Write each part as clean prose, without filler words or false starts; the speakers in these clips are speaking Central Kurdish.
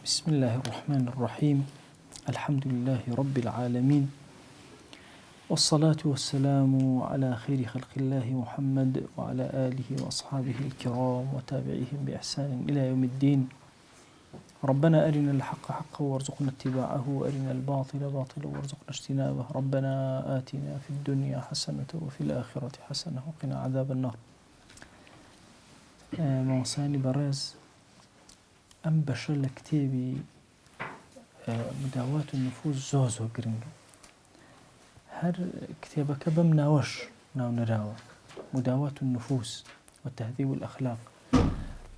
بسم الله الرحمن الرحيم. الحمد لله رب العالمين، والصلاة والسلام على خير خلق الله محمد وعلى آله وأصحابه الكرام وتابعيهم بإحسان إلى يوم الدين. ربنا أرنا الحق حقا وارزقنا اتباعه، وأرنا الباطل باطلا وارزقنا اجتنابه. ربنا آتنا في الدنيا حسنة وفي الآخرة حسنة وقنا عذاب النار. موساني برز أم بشر لكتابي مداواة النفوس زوزو قرنجا هر كتابك بمناوش ناو نراوة مداواة النفوس وتهذيب الأخلاق.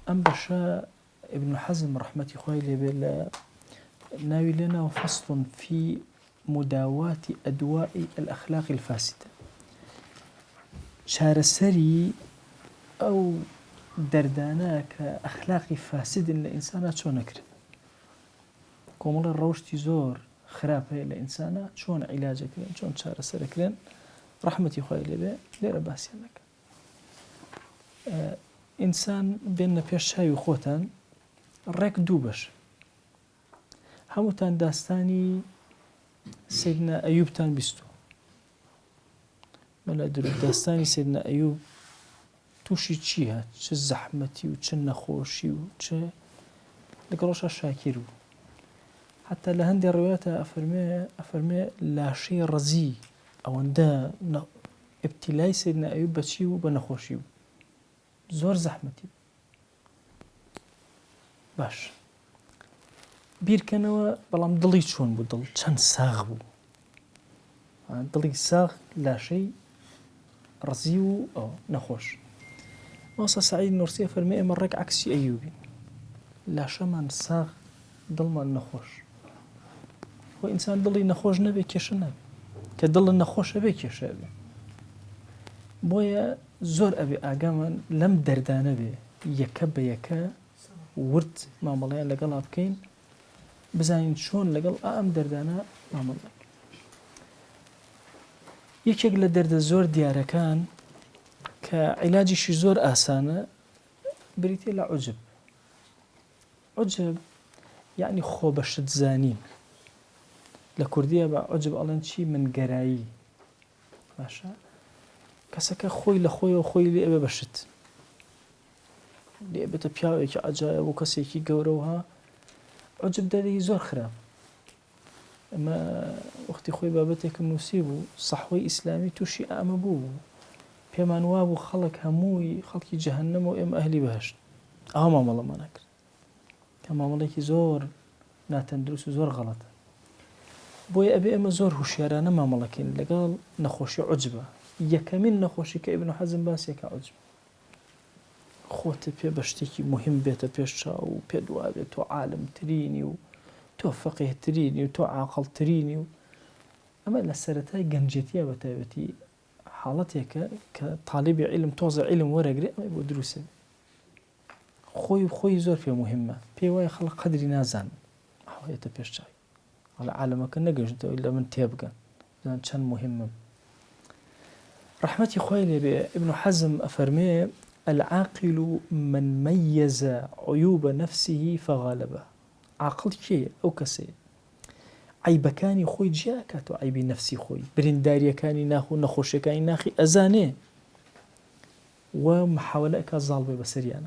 أم بشر ابن حزم رحمة خويلي بلا ناوي لنا فصل في مداواة أدواء الأخلاق الفاسدة. شار السري أو درداناك أخلاقي فاسد لإنسانات شو نكر كومل الروشتي زور خراب هي لإنسانات شون علاجك لين شون شار السري كلين رحمتي خويلي بي ليرة باسيانك إنسان بيننا بيش شاي وخوتان الريك دوبش هموتان داستاني سيدنا أيوب تان بيستو ملا داستاني سيدنا أيوب توشي چیه چه زحمتی و چه نخوشی و چه لقروش شاكيرو. حتى لهندي الروايات أفرمي لا شيء رزي أو أندا ابتلاي سيدنا أيوب بشيو بنخوشيو زور زحمتي باش بير كانوا بلام دلي شون بدل چند ساغ بو دلي ساغ لا شيء رزيو أو نخوش. موسى سعيد نورسي فرمي مرك عكسي أيوبي لا شمان ساغ ضل ما نخوش. هو إنسان ضل نخوش نبي كيش نبي كضل نخوش أبي كيش أبي بويا زور أبي أجمع لم دردان أبي يكب يكا ورد ما ملايا لقل أبكين بزاين شون لقل أم دردانا ما ملايا يكيق لدرد زور ديارة كان كعلاجي شي زور آسانة بريتي لا عجب يعني خوبشت زانين لكردية بعجب ألان شي من قرائي باشا كسكا خوي لخوي وخوي لي أبا بشت لي أبا تبياوي كي عجايب وكسي كي قوروها عجب دادي زور خراب. أما وقتي خوي بابتك منوسيبو صحوي إسلامي توشي أمبو بيمان وابو خلق هموي خلقي جهنم وإم أهلي بهشت أهما مالا ما نكر كما مالكي زور ناتندروس زور غلط بوي أبي أما زور هشيرانا ما مالكين لقال نخوشي عجبة يكمن نخوشي كابن حزم باس يكا عجبة خوت بي بشتكي مهم بيتا بيشا وبيدوا بيتو عالم تريني وتو فقيه تريني وتو عاقل تريني أما لسرتها جنجتيا بتابتي حالتك كطالب علم توزع علم ورقري أما يبقى دروسه خوي زور فيه مهمة بيواي خلق قدري نازان هو يتبيش على عالمك نجد إلا من تيبقى زان كان مهمة. رحمتي خويلي ابن حزم أفرمي العاقل من ميز عيوب نفسه فغالبه. عاقل شيء أو كسي عيبكاني خوي جاكاتو عيبي نفسي خوي برنداري كاني ناخو نخوش كاني ناخي أزاني ومحاولك ظالبي بسريانا.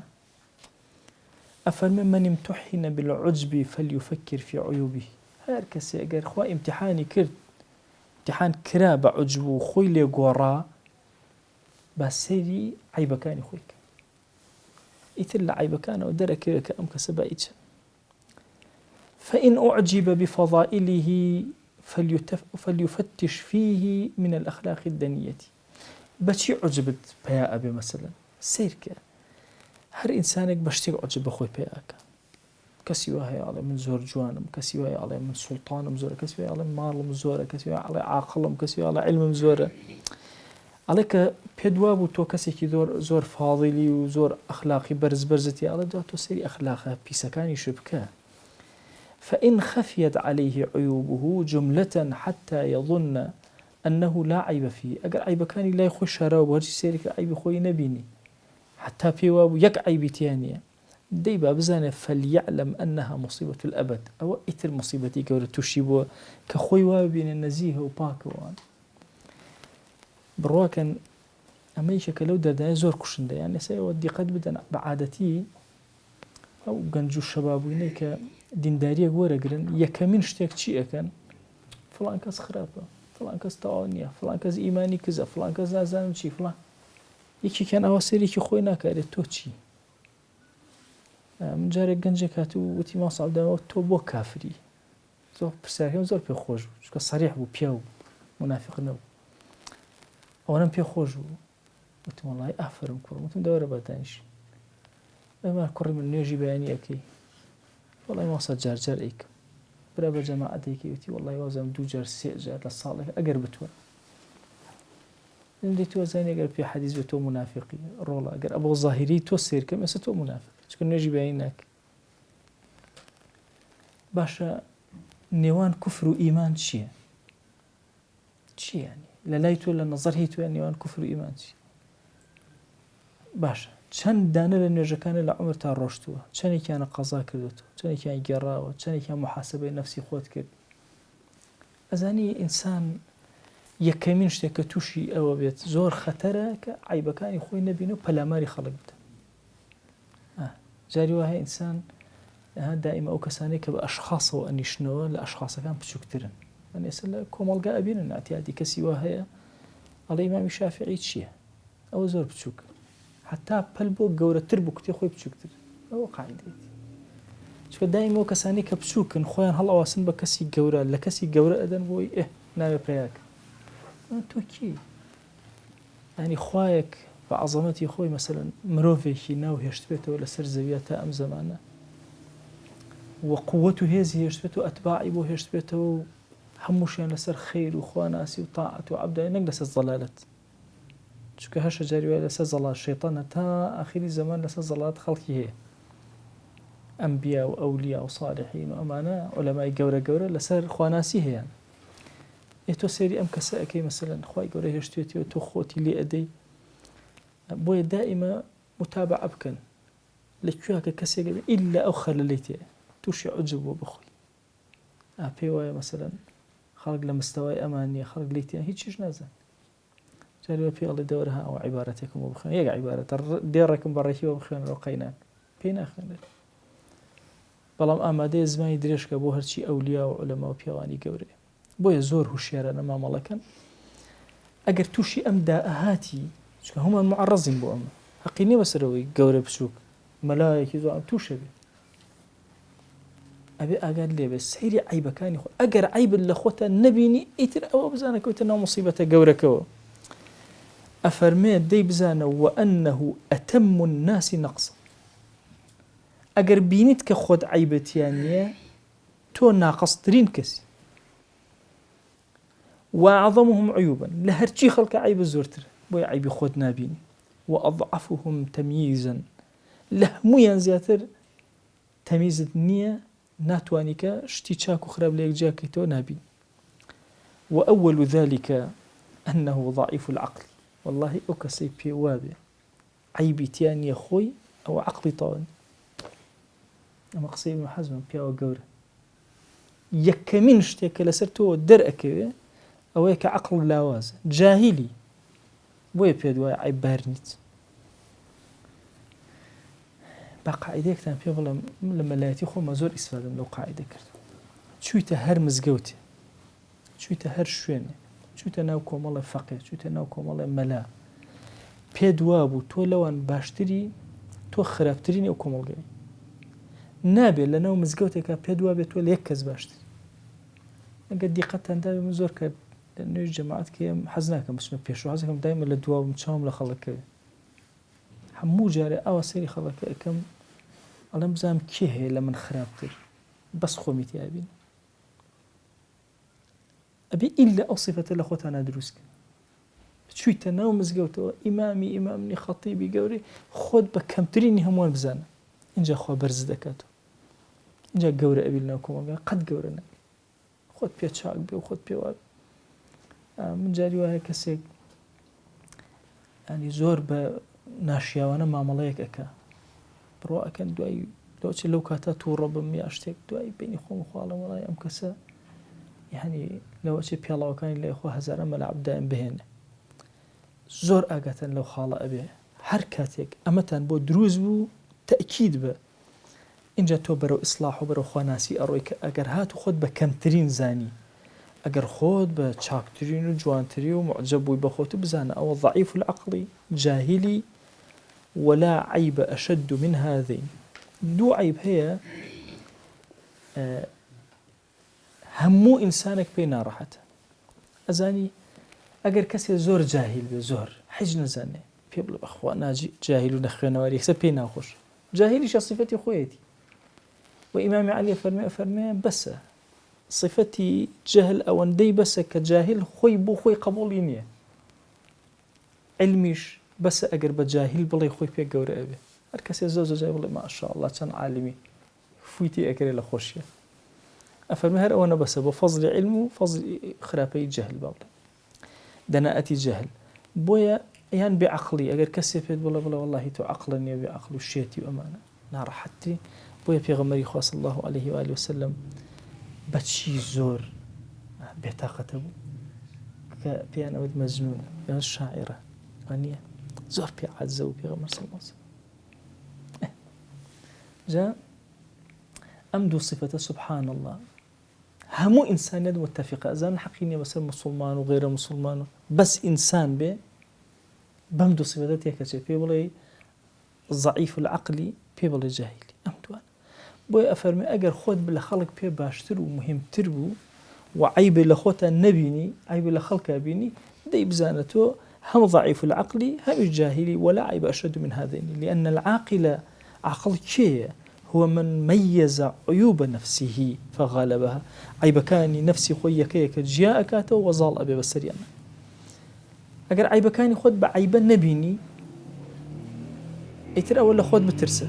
أفرمي من امتحن بالعجب فليفكر في عيوبه. هاركسي أقر خوا امتحاني كرد امتحان كراب عجب وخوي لي قورا بسيري عيبكاني خويك إثل عيبكانا ودرك أم كسبائتش. فإن أعجب بفضائله فليفتش فيه من الأخلاق الدنية. بشي عجبت بيا أبي مثلا سيرك هر إنسانك بشتي عجب أخوي بياك كسيوها على من زور جوانم كسيوها على من سلطانم زور كسيوها على مالم زور كسيوها على عاقلم كسيوها على علم زور عليك بيدواب وتو كسي زور فاضلي وزور أخلاقي برزتي على دواتو سيري أخلاقها بيسكاني شبكه. فإن خفيت عليه عيوبه جملة حتى يظن أنه لا عيب فيه أقر عيب كان لا يخش شراو وهرشي سيرك عيب خوي نبيني حتى بيواب يك عيب تانية دەی با بزانێ فەلیعلم ئەنەها مصیبەة الأبد ئەوە ئیتر مصیبەتی گەورە تووشی بووە کە خۆی وا ببینێ نەزیهە و پاکەوەوان بڕواکەن ئەمەیشە کە لەو دەردانە زۆر کوشندە یان ئێستا ئەوە دیقەت بدەن بە عادەتی ئەو گەنج و شەبابووینەی کە دینداریەک وەرەگرن یەکەمین شتێک چی ئەکەن فڵان کەس خراپە فڵان کەس تەواو نییە فڵان کەس ئیمانی کزە فڵان کەس نازانم چی فڵان یەکێکیان ئەوە سەرێکی خۆی ناکارێت تۆ چی من جارێک گەنجێک هات و وتی ماڵ سەعودەوە تۆ بۆ کافری زۆر پرسیارەکەم زۆر پێخۆش بوو چونکە سەریح بوو پیا و منافق نەبوو ئەوەنەم پێخۆش بوو وتم وەڵڵی ئافرم کوڕم وتم دەوەرە بەدانیش ئەمە کوڕی من نوێژی بەیانی ئەەکەی وەڵڵی ماسە جارجار ئەیکەم برا بە جەماعەتێکی وتی وەڵڵی وازم دوو جار سێ جار لە ساڵێک ئەگەر بتوە دەی تۆ زانانی ئەگەر پێ حەدیث بێت تۆ منافقی ڕۆڵە ئەگەر ئەبە زاهیری تۆ سێرکەم ئێستا تۆ منافق چکە نوێژی بەیانی ناکەی باشە نێوان کوفر و ئیمان چییە؟ چی یانی لە لای تۆ لە نەزەر هی توێن نێوان کوفر و ئیمان چی؟ باشە چەند دانە لە نوێژەکانە لە عومر تا ڕۆشتووە چەندێکیانە قەزا کردوتەوە چەندێکیان گێڕاوە چەندێکیان محاسبەی نەفسی خۆت کرد ئەزانی ئینسان یەکەمین شتێک کە تووشی ئەوە بێت زۆر خەتەرە کە عیبەکانی خۆی نەبینە و پەلاماری خەڵک بدە جاری وایە ئینسان دائیمە ئەو کەسانەی کە بە ئەشخاصەوە ئەنیشنەوە لە ئەشخاصەکان بچووکترن من ئێستا لە کۆمەڵگا ئەبینن ئاتیادی کەسی وا هەیە ئەڵێ ئیمامی شافعی چییە ئەوە زۆر بچووکە حتا پەل بۆ گەورەتر بوو کتێ خۆی بچووکتر ئەوە قاعیدەیەتی چونکە دائیمە ئەو کەسانی کە بچووکن خۆیان هەڵئەواسن بە کەسی گەورە لە کەسی گەورە ئەدەن بۆی ناوێ پێیاکە تۆ کی ینی خوایەک بە عەزەمەتی خۆی مەسەلەن مرۆڤێکی ناو هێشت بێتەوە لەسەر زەویە تا ئەم زەمانە وە قووەت و هێزی هێشت بێت و ئەتباعی بۆ هێشت بێتەوە و هەمووشیان لەسەر خەیر و خواناسی و تاعەت و عەبدای نەک لەسەر زەلالەت چونکە هەشە جاری وایە لەسەر زەڵات شەیتانە تا ئاخری زەمان لەسەر زەڵات خەڵکی هەیە ئەنبیا و ئەولیا و صالحین و ئەمانە عولەمای گەورە گەورە لەسەر خواناسی هەیەن تۆ سێری ئەم کەسە ئەەکەی مەسەلەن خوای گەورە هێشتوێتەوە تۆ خۆتی لێ ئەدەی بۆیە دائیمە متابعە بکەن لەکوێ کە کەسێک ئیلا ئەو خەلەلەی تێ تووشی عوجب بۆ بخۆی پێی وایە مەسەلەن خەڵک لە مستەوای ئەمان نییە خەڵک لێی تیان هیچیش نازان جارێ پێ ئەڵێ دەوەرها ئەو عیبارەتێکم بۆ بخوێن یەک عیبارەتە دێڕێکم بەڕێکیەوە بخوێنەوە قەینان پێی ناخوێنێت بەڵام ئامادەیە زمانی درێژکە بۆ هەرچی ئەولیا و عولەما و پیاوانی گەورەیە بۆیە زۆر هوشیارانە مامەڵەکەن ئەگەر تووشی ئەم دائەهاتی چکە هەمومان معەڕەزین بۆ ئەمە حەقی نییە بەسەرەوەی گەورە بچووک مەلایەکی زۆر تووشە بێت ئەبێ ئاگات لێبێ سەیری عیبەکانی خۆ ئەگەر عیبت لە خۆتە نەبینی ئیتر ئەوە بزانە کەوتە ناو موسیبەتە گەورەکەوە ئەفەرمێ دەی بزانە وەئەنەه ئەتەم الناس نەقصا ئەگەر بینیت کە خۆت عیبەتیان نییە تۆ ناقەسترین کەسی وأعظمهم عيوبا لهرچی خەڵکە عیبە زۆرتر بۆیە عیبی خۆت نابینی وأضعفهم تمييزا لە هەموویان زیاتر تەمیزت نییە ناتوانی کە شتی چاک و خراپ لە یەکجیا بکەیتەوە نابین وأول ذلك أنه ضعيف العقل والله ئەو کەسەی پێ وابێ عیبی تیان نییە خۆی ئەوە عەقڵی تەواو ئەمە قسەی ئیبن حەزمە پیاوە گەورە یەکەمین شتێک کە لەسەر تۆ دەرئەکەوێ ئەوەیە کە عەقڵ لاوازە جاهیلی بۆیە پێت وایە عیب بار نیت با قاعدەیەکتان پێ بڵێم لە مەلایەتی خۆمە زۆر ئیسفادەم لەو قاعدە کرد چوویتە هەر مزگەوتێ چوویتە هەر شوێنێ چوویتە ناو کۆمەڵە فەقێ چوویتە ناو کۆمەڵە مەلا پێت وابوو تۆ لەوان باشتری تۆ خراپترینی ئەو کۆمەڵگەی نابێت لە ناو مزگەوتێکە پێت وابێت تۆ لە یەک کەس باشتر ئەگەر دیقەتتان دابێ من زۆر کرد لە نوێژ جەماعەت کە حەز ناکەم بچمە پێشوە حەزەکەم دایمە لە دواوم چاوم لە خەڵکەوێ هەموو جارێ ئەوە سەیری خەڵکە ئەەکەم ئەڵێم بزانم کێ هەیە لە من خراپتر بەس خۆمی تیابین ئەبێ ئیلا ئەو سیفەتە لە خۆتانە دروستکە چوویتە ناو مزگەوتەوە ئیمامی خەتیبی گەورەی خۆت بە کەمترینی هەمووان بزانە اینجا خوا بەرز دەکاتەوە اینجا گەورە ئەبی لەناو کۆمەڵگا قەت گەورە نەبی خۆت پێ چاک بێ و خۆت پێ وابێ من جاری وایە کەسێک ینی زۆر بە ناشیاوانە مامەڵەیەک ئەکا ڕواکەن دوای لەوچ لەو کاتە تووڕە بم یا شتێک دوای بینی خۆم خواڵم وڵای ئەم کەسە یعنی لەوەچی پێڵاوەکانی لە خۆ هەزارە مەلعبدایان بهێنێ زۆر ئاگاتن لەو خاڵە ئەبێ هەر کاتێک ئەمەتان بۆ دروست بوو تەکید بە اینجا تۆ بەرەو ئیسلاح و بەرەو خواناسی ئەڕۆی کە ئەگەر هات و خۆت بە کەمترین زانی ئەگەر خۆت بە چاکترین و جوانتری و معجب بووی بە خۆت بزانە ئەوە ضعیف العقلی جاهلی ولا عیب ئەشد من هذین دوو عیب هەیە هەموو ئینسانێک پێی ناڕەحەتە ئەزانی ئەگەر کەسێ زۆر جاهیل بێ زۆر حیج نەزانێ پێ بڵێ بەخوا ناجی جاهیل و نەخوێنەوەری یەکسەر پێی ناخۆش جاهیلیش صفەتی خۆیەتی و ئیمامی عەلی فەرمێ بەسە صفەتی جەهل ئەوەندەی بەسە کە جاهل خۆی بۆ خۆی قبوڵی نییە علمیش بەسە ئەگەر بە جاهل بڵێ خۆی پێ گەورە ئەبێ هەر کەسێ زۆر جای بڵێ ماشاءالله چەند عالمی فویتی ئەکرێ لە خۆشیە ئەفەرمێ هەر ئەوە نەبەسە بۆ فەزلی علم و فەزلی خراپەی جەهل با بڵێ دەناەتی جەهل بۆیە یان بێعەقڵی ئەگەر کەسێ پێت بڵێ واللهی تۆ عەقڵە نییە بێعەقڵ و شێتی و ئەمانە ناڕەحەتترین بۆیە پێغەمبەری خوا صلی الله عليه و آله وسلم بەچی زۆر بێتاقەتە بوو کە پێیان ئەوت مەجنونە یان شاعرە وانە زۆر پێ عەجزە و پێغەمبەر صلی الله عليه وسلم جا ئەم دوو صفەتە سبحان الله هەموو ئینسانیت متفقە ئەزان حەقی نییە بەسەر مسلمان و غیرە مسلمان و بەس ئینسان بێ بەم دوو صفەتە تێکەچێت پێ بڵێ ضعیف العقلی پێ بڵێ جاهلی ئەم دوان بۆیە ئەفەرمێ ئەگەر خۆت لە خەڵک پێ باشتر و مهمتر بوو و عیبێ لە خۆتان نەبینی عیبێ لە خەڵکا بینی دەی بزانە تۆ هم ضعيف العقل هم الجاهلي ولا عيب أشد من هذين لأن العاقل عقل كي هو من ميز عيوب نفسه فغالبها عيب كان نفسي خويا كيك جاء كاته وظل أبي بسريان أجر عيب كان خد بعيب نبيني يتر أول خد بترسه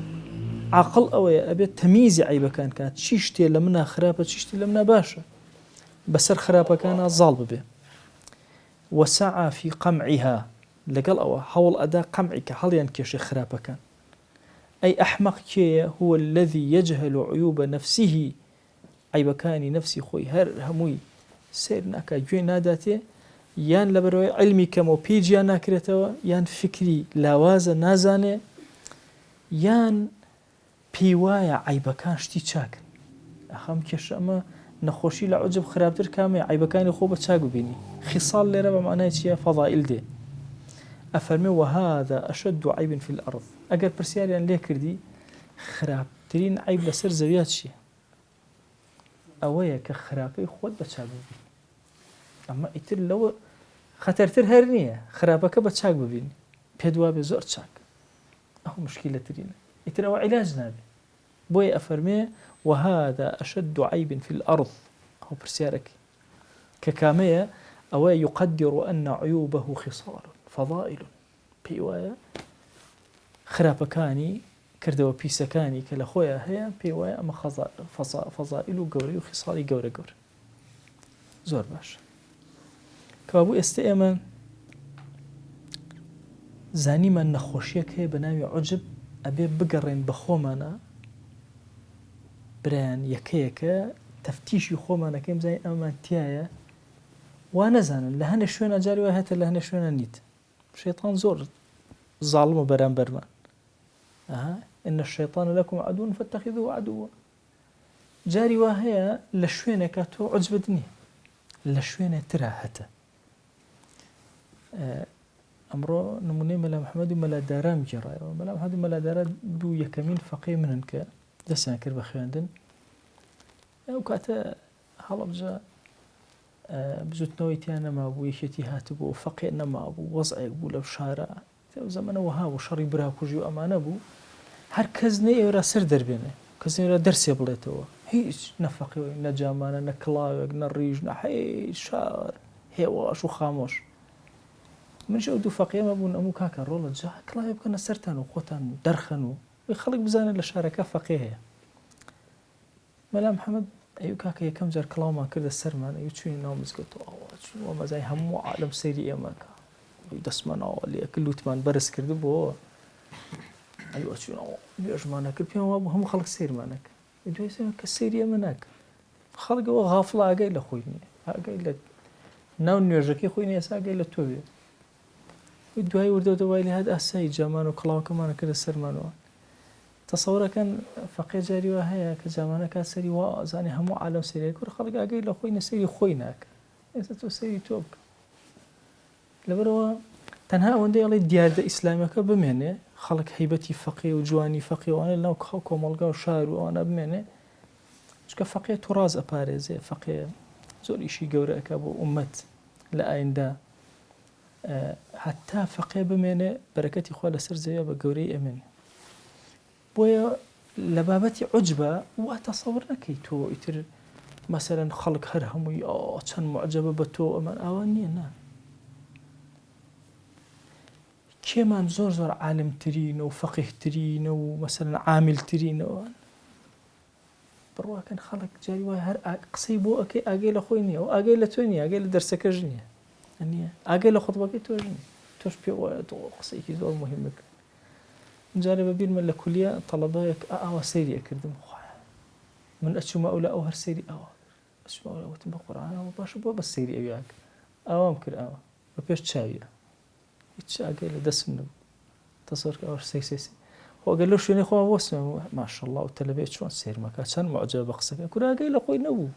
عقل أو أبي تمييز عيب كانت شيشتي لمنا خرابة شيشتي لمنا باشا بسر خرابة كان ظالب به وسعى في قمعها لقل أو حول أداء قمعك هل ينكش خرابك أي أحمق كي هو الذي يجهل عيوب نفسه عيب كان نفسي خوي هر هموي سيرنا كجوين ناداته يان لبروي علمي كمو بيجي ناكرتوا يان فكري لاوازا نازانه يان بيوايا عيب كان شتي تشاكن أخام كيش أما نخوشي لعجب خرابتر كامي عيبكاني خوبة تشاقو بيني خصال لي ربع معناه شيء فضائل دي أفرمي وهذا أشد عيب في الأرض أقل برسياريان ليه كردي خرابترين عيب لسر زويات شيء أويا كخرابي خود بتشاقو بيني أما إتر لو خطرتر هرنية خرابك بتشاقو بيني بيدوابي زور تشاق أهو مشكلة ترين إتر أو علاج نابي بوي أفرمي وهذا أشد عيب في الأرض أو برسيارك ككامية أو يقدر أن عيوبه خصال فضائل بيوايا خرابكاني كردوا بيسكاني كالأخويا هي بيوايا أما فضائل قوري وخصالي قوري زور باش كابو استئما زاني من نخوشيك هي بناوي عجب أبي بقرين بخومانا بران یەکەیەکە تەفتیشی خۆمانەکەیم زای ئەمان تایە وا نەزانن لە هەنێ شوێنە جاری وای هەتە لە هەنێ شوێنە نیت شەیطان زۆر زاڵمە بەرامبەرمان إن الشيطان لكم عدو فاتخذوه عدوا جاری وا هەیە لە شوێنێکە تۆ عجبت نییە لە شوێنە ترا هەتە ئەمڕۆ نمونەی مەلا محەممەد و مەلاداران گێڕایەوە مەلا محەممەد و مەلادارە دوو یەکەمین فەقێ منن کە دەستیان کرد بە خوێندن ئەو کاتە هەڵەبجە بزوتنەوەی تیان نەما بوو یەکێتی هاتبوو فەقێ نەما بوو وەزعێک بوو لەو شارە زەمانەوە هاو شەڕی براکوژی و ئەمانە بوو هەر کەس نە ئێوە سەر دەربێنێ کەس ئێوە دەرسێ بڵێتەوە هیچ نەفەقیەوەی نەجامانە نە کڵاوێک نە ڕیژ نە هەی شار هێواش و خامۆش منش ئەو دوو فەقێمە بوون ئەموو کاکە ڕۆڵە جا کڵاوێ بکەنە سەرتان و خۆتان دەرخەن و خەڵک بزانێت لە شارەکە فەقێ هەیە مەلا محەممەد ئەو کاکە یەکەم جار کڵاومان کردە سەرمان ئەو چووی ناو مزگەوتەوە مەزای هەموو عالەم سەیری ئێمەکە دەستمانەوە لێک لوتمان بەرز کردبووە ئەی وەچوونە نوێژمانە کرد پێم وا بوو هەموو خەڵک سیرمانەکە دوای سێمە کە سەیری ئەمە ناکە خەڵکەوە غافڵە ئاگای لە خۆی نییە ئاگای لە ناو نوێژەکەی خۆی نیە ئاگای لە تۆ بێ دوای وردەوە دوای لە هات ئاسایی جامان و کڵاوکەمانە کردە سەرمانەوە تەسەورەکەن فەقێ جاری وا هەیە کە جامانە کات سەری وا ئازانی هەموو عالەم سەیری کوڕ خەڵک ئاگای لە خۆی نەسەری خۆی ناکە ئێستا تۆ سەیری تۆ بکە لەبەرەوە تەنها ئەوەندەی ئەڵێ دیاردە ئیسلامیەکە بمێنێ خەڵک هەیبەتی فەقێ و جوانی فەقێوانە لەناو کۆمەڵگا و شار و ئەوانە بمێنێ چکە فەقێ تووڕاز ئەپارێزێ فەقێ زۆر ئیشی گەورەکە بۆ ئومەت لە ئایندا حتا فەقێ بمێنێ بەرەکەتی خوا لەسەر زەویە بە گەورەی ئەمێنێ بۆیە لە بابەتی عوجبە وا تەسەور نەکەی تۆ ئیتر مەسەرەن خەڵک هەر هەمووی چەند معجەبە بە تۆ ئەمان ئاوان نییە نا کێمان زۆر زۆر عالمترینە و فەقیهترینە و مەسەرەن عاملترینەوە بڕواکەن خەڵک جاری وای هەر قسەی بۆ ئەکەی ئاگەی لە خۆی نییە و ئاگەی لە تۆ نییە ئاگەی لە دەرسەکەش نییە نییە ئاگەی لە خۆتبەکەی تۆش نییە تۆش پێ وایە تۆ قسەیەکی زۆر مهمەکە جارێ بەبیرمە لە کولیە تەڵەبەیەک ئاوا سەیری ئەکردم خوایە من ئەچوومە ئەو لە ئەو هەر سەیری ئاوا ئەچوومە ئەو وتم بە قورئانەوە باشە بۆ بە سەیری ئەویاک ئاوام کرد ئاوا بە پێش چاویە هیچ ئاگەی لە دەستم نەبوو تەسەوەر کە ئەوەش سەیسێسی خۆگەر لەو شوێنەی خۆ وەسمە ماشەڵڵا و تەلەبێت چۆن سێرمەکە چەند معجەبە بە قسەکە کورا ئاگەی لە خۆی نەبوو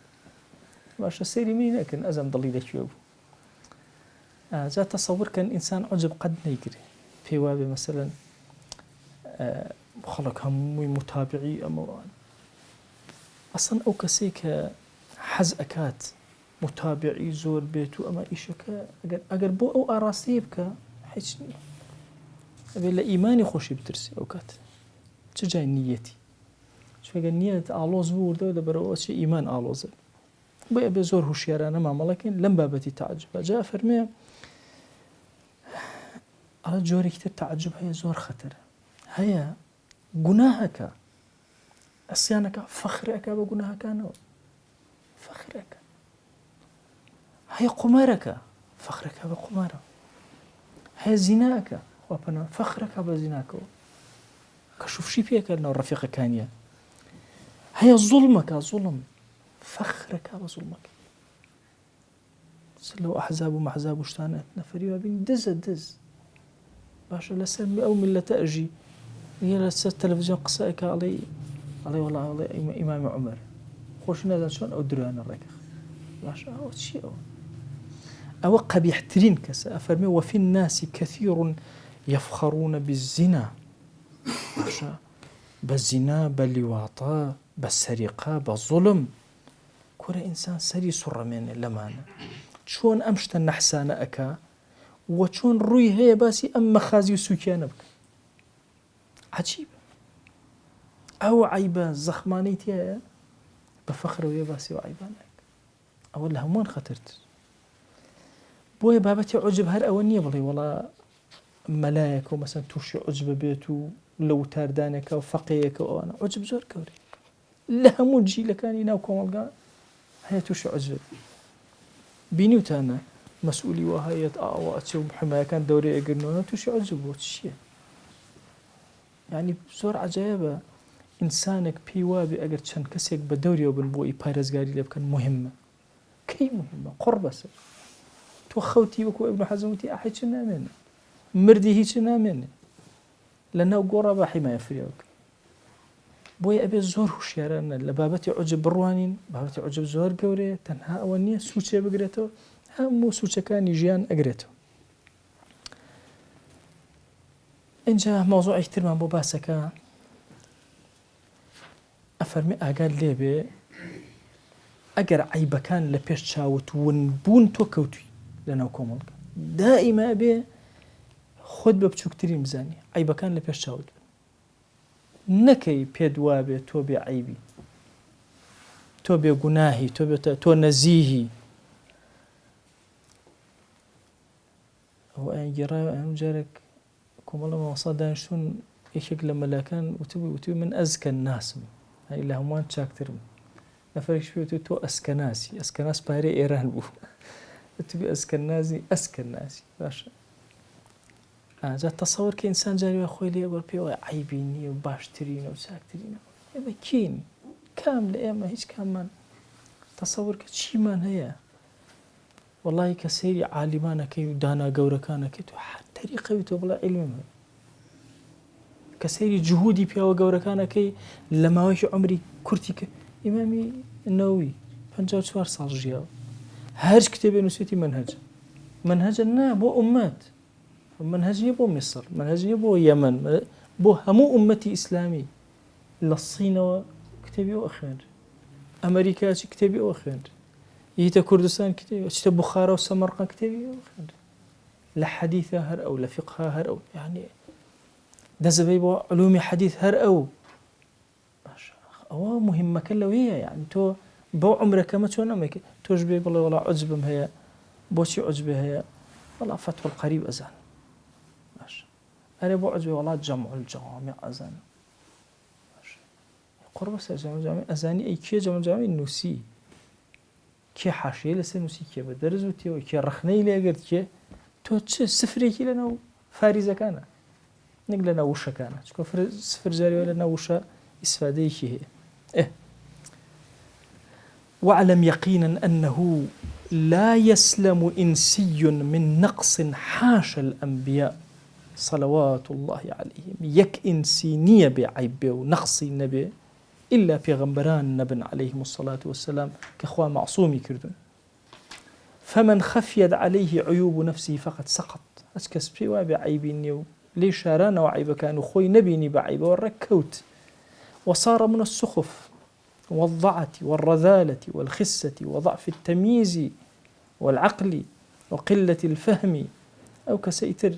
باشە سەیری منی نەکردن ئەزەم دڵی لەکوێ بوو جا تەسەورکەن ئینسان عوجب قەت نەیگرێ پێی وابێ مەسەلەن خەڵک هەمووی متابعی ئەمەوان ئەسڵەن ئەو کەسێک کە حەز ئەکات متابعی زۆر بێت و ئەمە ئیشەکە ئەگەر بۆ ئەو ئاراستەیە بکە هیچ نییە ئەبێ لە ئیمانی خۆشی بترسی ئەو کات چ جای نیەتی چۆگە نیەت ئالۆز بوو وردەوە دەبەرەوە چی ئیمان ئالۆزە بۆ ئەبێ زۆر هوشیارانە مامەڵەکەین لەم بابەتی تەعەجوب جا فەرمێ ئەڵە جۆرێکی تر تەعەجوب هەیە زۆر خەتەرە هەیە گوناهەکە ئەسیانەکە فەخرەکە بە گوناهەکانەوە فەخرەکە هەیە قومارەکە فەخرەکە بە قومارە هەیە زیناکە خواپەنە فەخرەکە بە زیناکەوە کە شوفشی پێکردنەوە ڕەفیقەکانیە هەیە زوڵمەکە زوڵم فەخرەکە بە زوڵمەکە لەو ئەحزاب و مەحزاب و شتانە نەفەری وابین دزە دز باشە لەسەر ئەو میلەتە ئەژی یە لەسەر تەلەڤیزیۆن قسەیەکە ئەڵێ وەڵا ئەڵێ ئیمامی عومەر خۆشی نازان چۆن ئەو درۆیانە ڕێکە باشە ئەوە چی ئەوە قەبیحترین کەسە ئەفەرمێ وەفی الناس كثير يفخرون بالزنا باشە بە زینا بە لیواڵتە بە سەریقە بە زوڵم کورە ئینسان سەری سوڕەمێنێ لەمانە چۆن ئەم شتە نەحسانە ئەکا و چۆن ڕووی هەیە باسی ئەم مەخازی و سوکیانە بکە عەجیبە ئەو عیبە زەخمانەی تێیە بە فەخرەوەیە باسی و عیبانەکە ئەوە لە هەمووان خەترتر بۆیە بابەتی عوجب هەر ئەوە نییە بڵێ وەڵا مەلایەکە و مەسەن تووشی عوجبە بێت و لە وتاردانێکە و فەقەیەکە ئەوانە عوجب زۆر گەورەیە لە هەموو جیلەکانی ناو کۆمەڵگا هەیە تووشی عوجب بینیوتانە مەسئولی وهەیەت ئاوا ئەچێ و حمایەکان دەورەی ئەگرنەوە تووشی عوجب بۆ چییە یعنی زۆر عەجایبە ئینسانێک پێی وابێ ئەگەر چەند کەسێک بە دەوریەوە بن بۆ ئەی پارێزگاری لێ بکەن مهمە کەی مهمە قڕ بەسەر تۆ خەوتی وەکو ئیبن حەزم وتی هیچ نامێنێ مردی هیچ نامێنێ لە ناو گۆڕا بە حیمایە فریاوکە بۆیە ئەبێ زۆر هوشیارانە لە بابەتی عوجب بڕوانین بابەتی عوجب زۆر گەورەیە تەنها ئەوە نییە سوچێ بگرێتەوە هەموو سوچەکانی ژیان ئەگرێتەوە اینجا مۆزوعێکی ترمان بۆ باسەکە ئەفەرمێ ئاگاد لێبێ ئەگەر عیبەکان لە پێش چاوت ون بوون تۆ کەوتوی لەناو کۆمەڵگە دائیما ئەبێ خۆت بە بچووکترین بزانی عیبەکان لە پێش چاوت بن نەکەی پێت وابێ تۆ بێ عیبی تۆ بێ گوناهی تۆ نەزیهی ئەوە ئەنگێڕایەوە ئەم جارێک کۆمەڵە مەوەسا دانیشتوون یەکێک لە مەلەکان وتوی من ئەزکە ناسم هەی لە هەمووان چاکترم نەفەرێکش پێوتوی تۆ ئەسکەناسی ئەسکەناس پارەی ئێران بوو وتوی ئەسکەنازی باشە جا تصور کە ئینسان جاری وای خۆی لێ بەر پێوە عیبی نییە و باشترینە و چاکترینە ئێمە کین کام لە ئێمە هیچ کاممان تصور کە چیمان هەیە وەڵی کە سەیری عالیمانەکەی و دانا گەورەکانەکەیت و تەریقەوی تۆ بڵێ عیلمم هەیە کە سەیری جوهودی پیاوە گەورەکانەکەی لە ماوەیەکی عمری کورتی کە ئیمامی نەووی 54 ساڵ ژیاوە هەر کتێبێ نووسێتی منهەجە نا بۆ ئومەت منهەج نییە بۆ میسر منهەج نییە بۆ یەمەن بۆ هەموو ئومەتی ئیسلامی لە سینەوە کتێبی ئەوە خوێند ئەمریکاچی کتێبی ئەوە خوێند هیتە کوردستان کتێبی چتە بوخارە و سەمەرقە کتێبی ئەوە خوێند لە حەدیثە هەر ئەو لە فقها هەر ئەو یعنی دەزەبەی بۆ علومی حەدیث هەر ئەو ئەوە مهمەکە لەوەیە یعنی تۆ بەو عمرەکەمە چۆن ئەمەکە تۆش بێ بڵێ وەڵا عوجبم هەیە بۆچی عوجبێ هەیە وەڵا فتح القەریب ئەزان باش ئەرێ بۆ عوجبێ وەڵا جەمع الجوامع ئەزان باش قڕبە سەر جەمع الجوامع ئەزانی ئەی کێ جەمع الجوامع نووسی کێ حاشیە لەسەر نووسی کێ بە دەرز و تێوە کێ ڕەخنەی لێگرت کێ تۆ چ سفرێکی لەناو فاریزەکانە نەک لەناو وشەکانە چکە سفر جاریوە لەناو وشە ئیسفادەیەکی هەیە واعلم يقينا أنه لا يسلم إنسي من نقص حاشا الأنبياء صلوات الله عليهم يك إنسينية بعيب ونقص النبي إلا بيغمبران نبن عليهم الصلاة والسلام كأخوة معصومي كردون فمن خفيت عليه عيوب نفسه فقد سقط أسكس بيوا بعيبيني لي شاران وعيب كانوا خوي نبيني بعيب والركوت وصار من السخف والضعة والرذالة والخسة وضعف التمييز والعقل وقلة الفهم أو كسيتر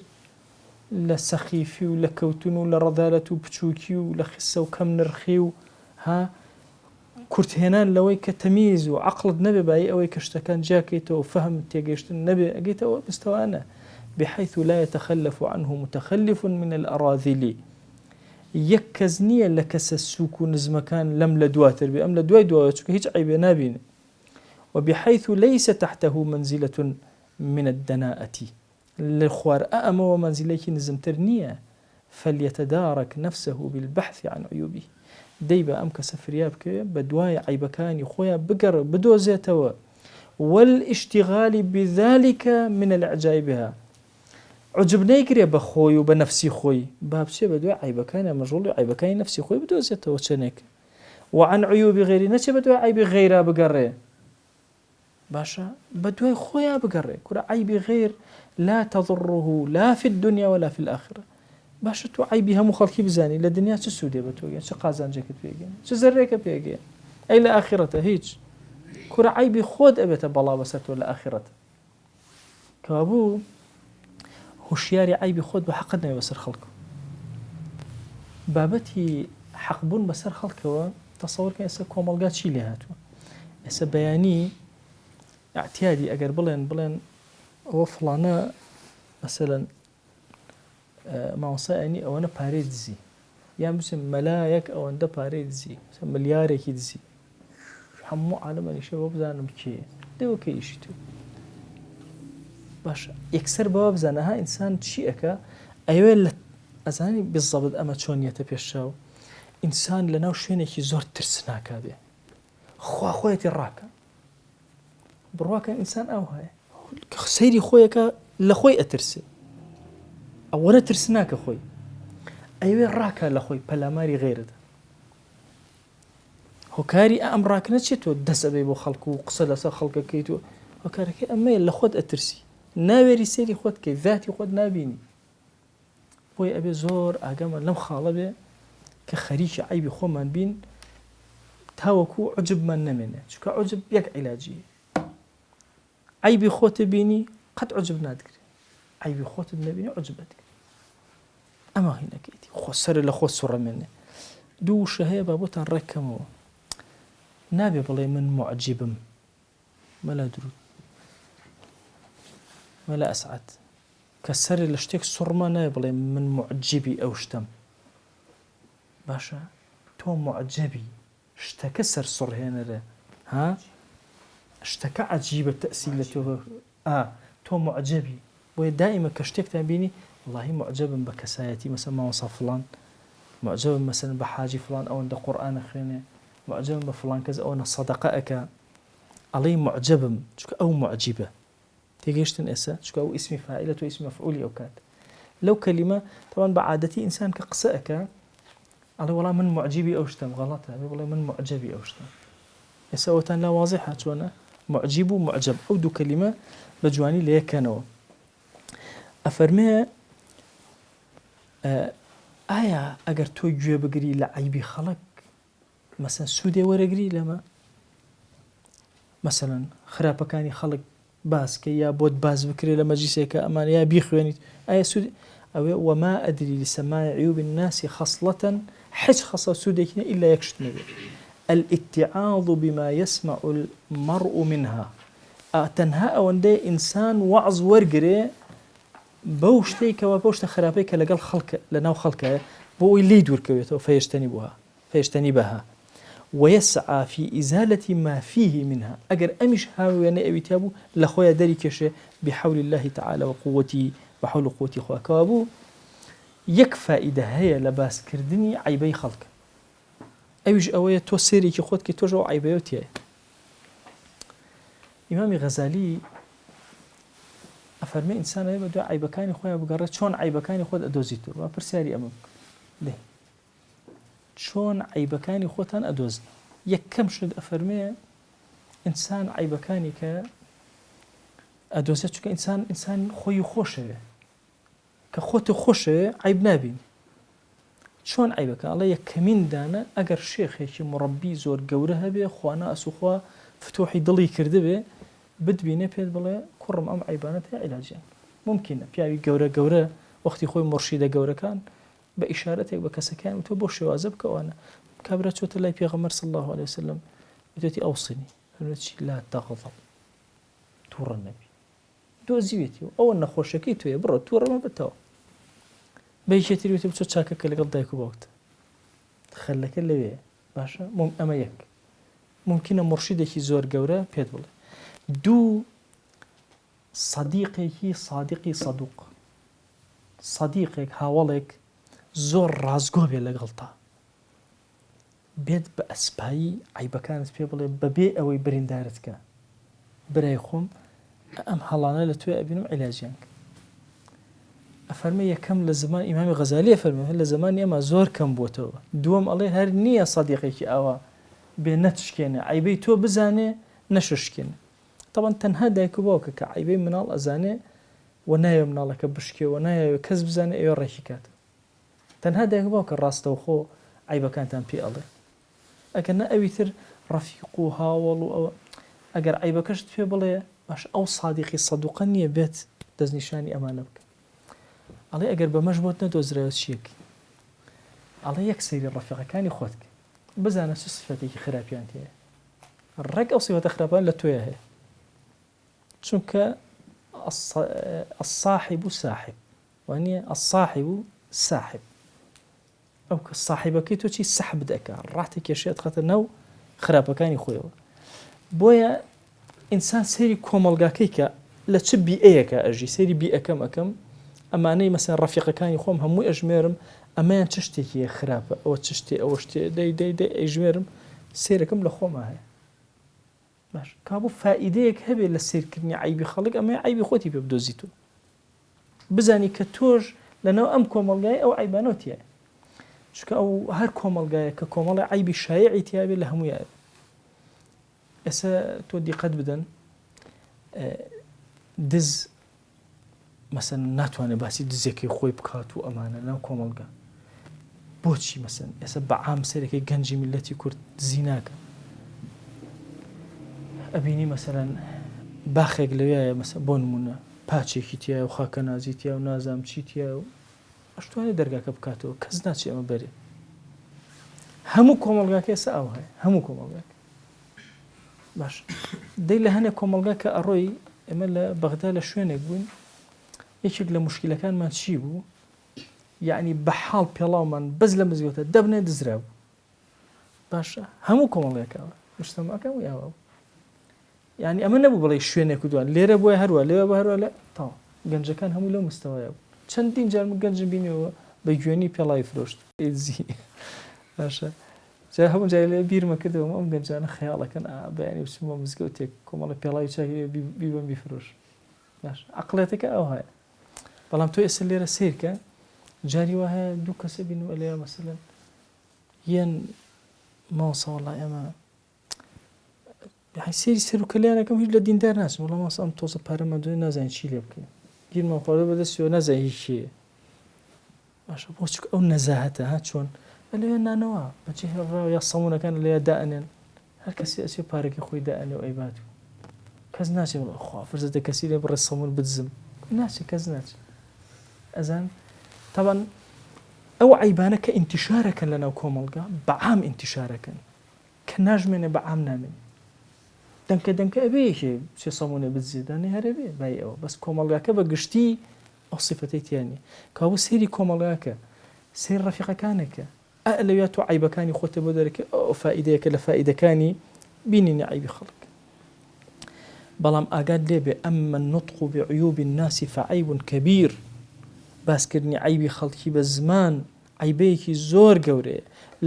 لسخيفي ولكوتن ولرذالة بتشوكي ولخسة وكم نرخيو ها كرتهنان لويك تمييز وعقل النبي باي أويك اشتكان جاكيته وفهم تيجيشت النبي أجيته مستوانا بحيث لا يتخلف عنه متخلف من الأراذل يكزنية لكس السوق نزمكان لم لدواتر بأم لدواتر هيج عيب نابين وبحيث ليس تحته منزلة من الدناءة للخوار أأم ومنزليك نزمترنية فليتدارك نفسه بالبحث عن عيوبه ديبا أمك سفريابك بدواي عيبكان يخويا بقر بدوزيتوا والاشتغال بذلك من العجائبها عجبني كريا بخوي وبنفسي خوي باب شيء بدو عيب كان مجرول عيب كان نفسي خوي بدو زيته وشنك وعن عيوب غيري نتش بدو عيب غيره بقره باشا بدو خويا بقره كل عيب غير لا تضره لا في الدنيا ولا في الآخرة باشا تو عيبها مخالكي بزاني للدنيا تسودي بتوجي شقازان جاكت بيجي شزريك بيجي أي لآخرته هيج كل عيب خود أبته بلا بسات ولا آخرته كابو هوشياري عيبي خود بحقنا بسر خلقه بابتي حقبون بسر خلقه تصور كان يسا كومالقات شي لهاتو يسا بياني اعتيادي اگر بلين هو فلانا مثلا ما وصاني او انا باري دزي يا مسلم ملايك او انده باري دزي مثلا مليار يكي دزي حمو عالم شباب زانم كي دو كي شتو باش يكسر باب زنها إنسان شيء أيوة أزاني بالضبط أما شون يتبيشوا إنسان لنا وشين يكي زور ترسناك هذا خواتي الراكا برواك إنسان أو هاي سيري خويك لخوي أترسي أولا ترسناك خوي أيوة الراكا لخوي بلا ماري غير ده هكاري أمراك نتشتو دس أبي بو خلقو قصد أسا خلقك كيتو هكاري أما لخوت أترسي ناوێری سێری خۆت کەی ذاتی خۆت نابینی بۆی ئەبێ زۆر ئاگامە لەم خاڵە بێ کە خەریکی عیبی خۆمان بین تاوەکو عجبمان نەمێنێ چونکە عجب یەک عیلاجیە عیبی خۆتە بینی قەت عجب نادگرێ عیبی خۆتت نەبینی عجبت کرد ئەمە هینەکەیتی خۆ سەرە لە خۆ سوڕەمێنێ دوو وشە هەیە با بۆتان ڕێککەمەوە نابێ بڵێ من معجبم مەلا درود ولا أسعد كسر الاشتيك صرما نابلي من معجبي أو شتم باشا تو معجبي اشتكسر صر هنا ره ها اشتكى عجيب التأثير لتو تو معجبي ودائما كشتك تبيني والله معجب بكسايتي مثلا ما وصف فلان، معجب مثلا بحاجي فلان أو عند قرآن خينه، معجب بفلان كذا أو أنا صدقائك علي معجب أو معجبة تيجيشتن إسا شو أو اسم فاعلة واسم مفعول أو كات لو كلمة طبعا بعادتي إنسان كقسائك على والله من معجبي أوشتم غلطها والله من معجبي أوشتم إسا وتان لا واضحة شونا معجب ومعجب أو دو كلمة بجواني ليه كانوا أفرمي آية أجر توجه بقري لعيبي خلق مثلا سودي ورقري لما مثلا خرابة كاني خلق باس كي يا بود باس بكري لما جيسيك أمان يا بيخواني آية سودي أو وما أدري لسماع عيوب الناس خصلة حج خصلة سودي إلا يكشتني الاتعاظ بما يسمع المرء منها تنها أو أندي إنسان وعظ ورقري بوشتيك وبوشت خرابيك لقال خلق لناو خلقه بو اللي يدور كويته فيجتنبها ويسعى في إزالة ما فيه منها أجر أمش هاوي أنا أبيتابو لخويا داري كشه بحول الله تعالى وقوتي بحول قوتي خواه كوابو يكفى إذا هي لباس كردني عيبي خلق أيش أوية تو سيري كي خود كي توجو عيبيوتي إمام غزالي أفرمي إنسان يبدو عيبكاني خويا بقرة شون عيبكاني خود أدوزيتو وبرسياري أمامك ليه شون عيبكاني خوتان أدوزن يكم شد أفرمي إنسان عيبكاني كأدوزيت شو كإنسان خوي خوشه كخوت خوشه عيب نابين شون عيبك الله يكمين دانا أجر شيخ هيك مربي زور جورها به خوانا أسوخوا فتوحي ضلي كردبه بدبينه بيد بلا كرم أم عيبانته علاجين ممكن بيعي جورة وقت خوي مرشدة جورة كان بإشارتك بكسكان وتبوش وازبك وأنا كبرت شو تلاقي في غمر صلى الله عليه وسلم بدأتي أوصني فلتش لا تغضب تور النبي دوزيتي أو أن خوشكي توي برا تور ما بتوا بيجتري وتبتو تشاكك اللي قضيك بوقت خلك اللي باشا أما يك ممكن مرشدك زور جورة بيد بلا دو صديقي صدوق صديقك هاولك زور رازقو بي لغلطه بيد بأسباي عيبكانت في بلا ببي أوي بريندارتك برايخم أم حلانا لتوي أبينم علاجيانك أفرمي كم لزمان إمام غزالي أفرمي هل زمان يما زور كم بوتو دوم الله هر نية صديقك أوا بنتشكينه عيبي تو بزانه نششكينه طبعا تنها دايكو بوكا كعيبي منال أزانه ونايو منالك بشكي ونايو كذب زانه أيو ريحكات تنها دايكو بوكا الراستو خو عيبكان تنبي الله أكنا أبيتر رفيقو هاولو أو أجر عيبكشت في بلا باش أو صديقي صدوقني بيت دزنيشاني أمانة بك الله أجر بمجبوط ندوز رأسيك الله يكسر الرفيق كان يخوتك بزانا صفتك خرابيان تيه الرق أو صفة خرابان لتويه شنك الصاحب ساحب واني الصاحب ساحب أو كالصاحب كيتو شي سحب دكا راحتك يا شيء خاطر نو خرابة كان يخويه بويا إنسان سيري كومالغاكيكا لا تشبي أيك أجي سيري بي أكم أما أنا مثلا رفيق كان يخوم همو أجمرم أما تشتكي خرابة أو تشتي أو شتي داي أجمرم سيركم لخوما هاي باش كابو فائديك هبي للسير كرني عيبي خلق أما عيبي خوتي بيبدو زيتو بزاني كتوج لأنه أم كومالغاي أو عيبانوتي شو أو هر كومالغاي ككومال عيبي شايعي تيابي لهمو يا إسا تودي قد بدن دز مثلا ناتواني باسي دزيكي خوي بكاتو أمانة ناو كومالغا بوشي مثلا إسا بعام سيركي جنجي ملتي كورت زيناك أبيني مثلا باخيق لويايا مثلا بونمونا پاچێکی تایە و خاکە نازی تایە و نازام چی تایە و ئەشتوانێ دەرگاکە بکاتەوە کەس ناچێ ئەمە بەرێ هەموو کۆمەڵگاکە ئێستا ئەو هەیە هەموو کۆمەڵگاکە باش دەی لە هەنێک کۆمەڵگا کە ئەڕۆی ئێمە لە بەغدا لە شوێنێک بووین یەکێک لە موشکیلەکانمان چی بوو یعنی بەحاڵ پێڵاومان بەس لە مزگەوتە دەبنێ دزراو باشە هەموو کۆمەڵگاکەوە مجتەمەعەکە و یاوە يعني أما نبوا بلاي شوينة كدوان ليرة بوي هروا ليرة بوي هروا لا طاو جنجكان هم لهم مستوى چەندین جار من گەنجم بینەوە بە گوێنی پێڵای فرۆشت ئێزی باشە جا هەموو جای لێ بیرمە کردەوە ئەم گەنجانە خەیاڵەکەن بەیانی بچمەوە مزگەوتێک کۆمەڵە پێڵاوی چاکی بیبەم بیفرۆش باش عەقڵێتەکە ئەو هەیە بەڵام تۆ ئێستا لێرە سیرکە جاری وا هەیە دوو کەسە بینەوە لێرە مەسەلەن یەن ماوەسا وەڵڵا ئێمە سێری سەرۆکەلیانەکەم هیچ لە دیندار ناچم وەڵام ماسە ئەم تۆزە پارەمە دوێ نازانین چی لێ بکەین گیرمان خواردە بەدەستیەوە نازانین هیچ شیە باشە بۆ چووک ئەو نەزاهەتە ها چۆن لەوێ نانەوە بەچی هێڕاوە یا سەمونەکان لێ دائەنێن هەر کەسی ئەچێ پارێکی خۆی دائەنێ و ئەیبات و کەس ناچێ بڵێ خوا فرزەتە کەسی لێ بڕێ سەمون بدزم ناچێ کەس ناچێ ئەزان طبعا ئەو عیبانە کە ئینتیشارەکەن لەناو کۆمەڵگا بەعام ئینتیشارەکەن کە ناژمێنێ بەعام نامێن دەنکە ئەبێیەکێ چێ سەمونێ بزیدانێ هەرەبێ بای ئەوە بەس کۆمەڵگاکە بە گشتی ئەو سیفەتەی تیانی کابوو سێری کۆمەڵگاکە سیر ڕەفیقەکانێکە لەوێ تۆ عیبەکانی خۆتە بۆ دەرەکە ئەو فائیدەیەکە لە فائیدەکانی بینینی عیبی خەڵک بەڵام ئاگاد لێبێ ئەمە النطق بعیوب الناس فعیب کەبیر باسکردنی عیبی خەڵکی بە زمان عیبەیەکی زۆر گەورەیە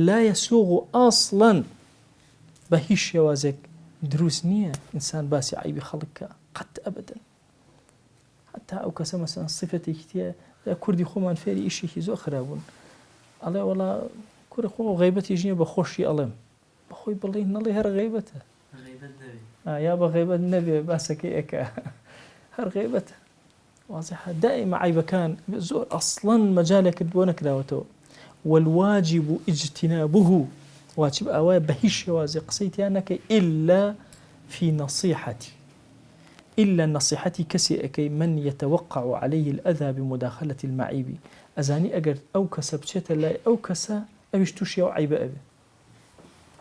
لا يسوغ ئاصلاً بە هیچ شێوازێک دروست نییە ئینسان باسی عیبی خەڵکە قەت ئەبەدەن حتا ئەو کەسە مەسەن صفەتێکی تێ کوردی خۆمان فێری ئیشێکی زۆر خراپبوون ئەڵێ وەڵا کوڕی خۆ غەیبەتی ژنیە بە خۆشی ئەڵێم بەخۆی بڵێ نەڵێ هەر غەیبەتە یا بە غەیبەت نەبێ باسەکەی ئەکە هەر غەیبەتە واضحە دائما عیبەکان زۆر ئەسڵەن مەجالێکت بۆ نەکراوەتەوە والواجب اجتنابه واجب ئەوە بە هیچ شێوازێ قسەی تیان نەکەی إلا في نصيحتي إلا النصيحة كسي أكي من يتوقع عليه الأذى بمداخلة المعيب أزاني أجر أو كسب شيء لا أو كسا أبيش توشي أو عيب أبي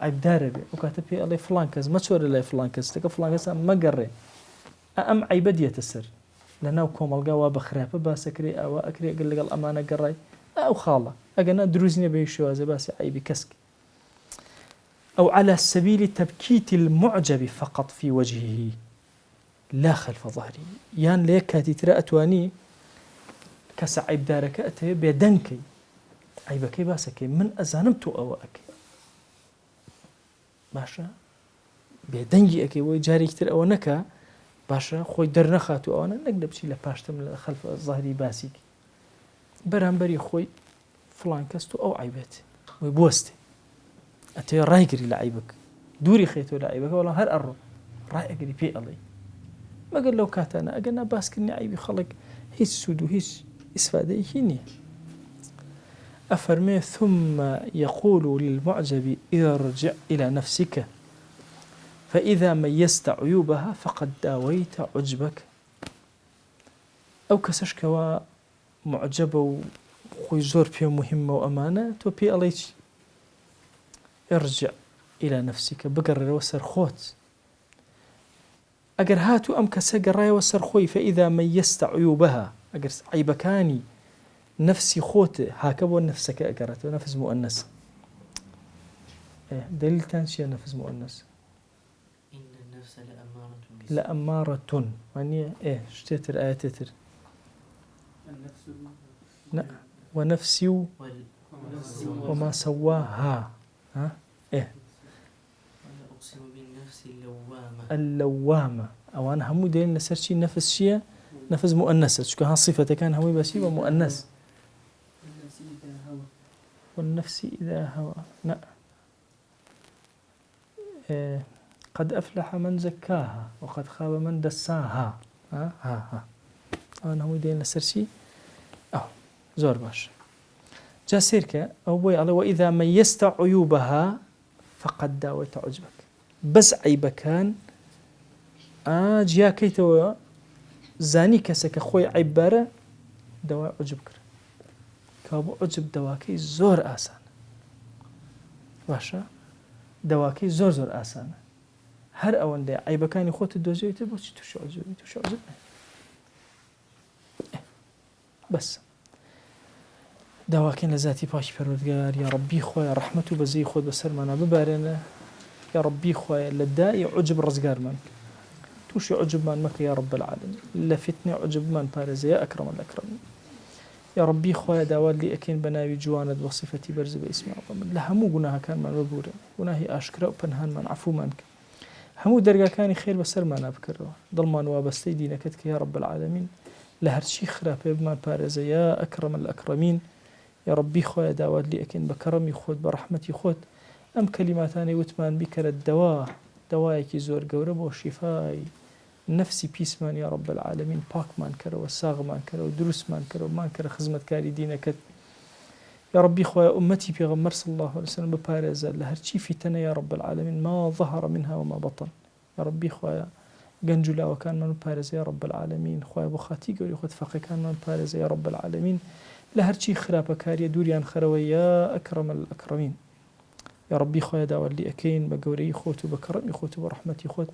عيب دار أبي أو كاتب في الله فلان كز ما تشور الله فلان كز تك فلان كز ما جرى أم عيب دي تسر لأنه كوم الجوا بخرافة بس أكري أو أكري أقول لك الأمانة جرى أو خالة أجنا دروزني بيشوا زي بس عيب كسك أو على سبيل تبكيت المعجب فقط في وجهه لا خلف ظهري يان ليك كاتي ترى أتواني كسا عيب دارك أتي بيدنكي عيبكي باسكي من أزانمتو أو أكي باشا بيدنجي أكي ويجاري كتير أو نكا باشا خوي درنخاتو أو أنا نقدر شي لباشتم خلف ظهري باسيك برامبري خوي فلان كستو أو عيبتي ويبوستي أتي رايقري لعيبك دوري خيتو لعيبك والله هر أرو رايقري في الله ما قال لو كاتانا أقلنا باسكني عيبي خلق هيس سودو هيس إسفادة هيني أفرمي ثم يقول للمعجب ارجع إلى نفسك فإذا ميزت عيوبها فقد داويت عجبك أو كسشكوا معجبة وخوي زور فيه مهمة وأمانة تو بي أليش ارجع إلى نفسك بقرر وسر خوت أجر هاتو أم كسجراي وسر خوي فإذا ميزت عيوبها أجر عيبكاني نفسي خوت هاكبو نفسك أجرت ونفس مؤنث دليل تانشي نفس مؤنث إن النفس لأمارة يعني شتيت الآية تتر ونفسي وما سواها ها أقسم بالنفس اللوامة أو أنا همو دين نسر شيء نفس شيء نفس مؤنثة شو كان صفة كان همو بشي ومؤنث والنفس إذا هوى لا قد أفلح من زكاها وقد خاب من دساها ها أنا همو دين نسر شيء زور باش جا سيركة أو بوي على وإذا ميزت عيوبها فقد داويت عجبك بس عيبكان جيا كيتو زاني كسك خوي عبارة دواء عجبك كابو عجب دواكي زور آسان باشا دواكي زور آسان هر أول دي عيبكان يخوت الدوزيو تبوش توش عجبني بس دواكين لذاتي باش فرودگار يا ربي خويا رحمته بزي خود بسر منا ببارنا يا ربي خويا للدائي عجب رزقار من توشي عجب من مك يا رب العالمين لفتني عجب من بارز يا أكرم الأكرمين يا ربي خويا داوات لي أكين بناوي جواند وصفتي برز باسم عظمت لهمو قناها كان من ببورة قناهي أشكرا وبنهان من عفو منك همو درجة كان خير بسر ما نبكره ضلمان وابستي دينكتك يا رب العالمين لهرشي خراب بما بارز يا أكرم الأكرمين يا ربي خويا داوات لي أكين بكرمي خود برحمتي خود أم كلماتاني وتمان بكر الدواء دوايك زور قورب وشفاي نفسي بيسمان يا رب العالمين باك مان كرو وساغ مان كرو دروس مان كرو مان كرو خدمة كاري دينك يا ربي خويا أمتي بيغمر صلى الله عليه وسلم ببارزة لهرشي فتنة يا رب العالمين ما ظهر منها وما بطن يا ربي خويا جنجلا وكان من بارزة يا رب العالمين خويا بخاتي قولي خد فقي كان من بارزة يا رب العالمين لهرشي خرابة كاري دوريان خروي يا أكرم الأكرمين يا ربي خويا داوى اللي أكين بقوري خوت وبكرمي خوت وبرحمتي خوت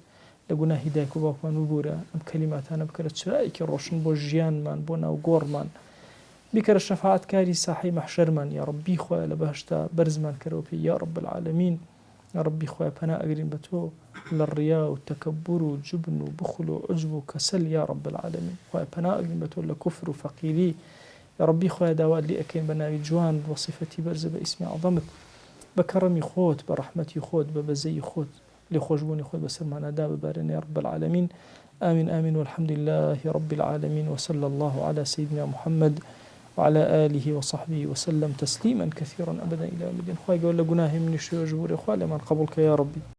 لقنا هدايك وباكمان وبورا أم كلمات أنا بكرت شرائك الروشن بو جيان من بونا وقور من بكر الشفاعات كاري ساحي محشر من يا ربي خويا لبهشتا برز من كروبي يا رب العالمين يا ربي خويا بنا أقرين بتو للرياء والتكبر والجبن وبخل وعجب وكسل يا رب العالمين خويا بنا أقرين بتو لكفر وفقيري يا ربي خويا داوى اللي أكين بناوي جوان وصفتي برز باسمي عظمت بكرمي خوت برحمتي خوت ببزي خوت لخوشبوني خوت بسرمان أدا ببارين يا رب العالمين آمين آمين والحمد لله رب العالمين وصلى الله على سيدنا محمد وعلى آله وصحبه وسلم تسليما كثيرا أبدا إلى يوم الدين. خوي يقول لقناه من الشيوخ جبور إخوة لمن قبلك يا ربي.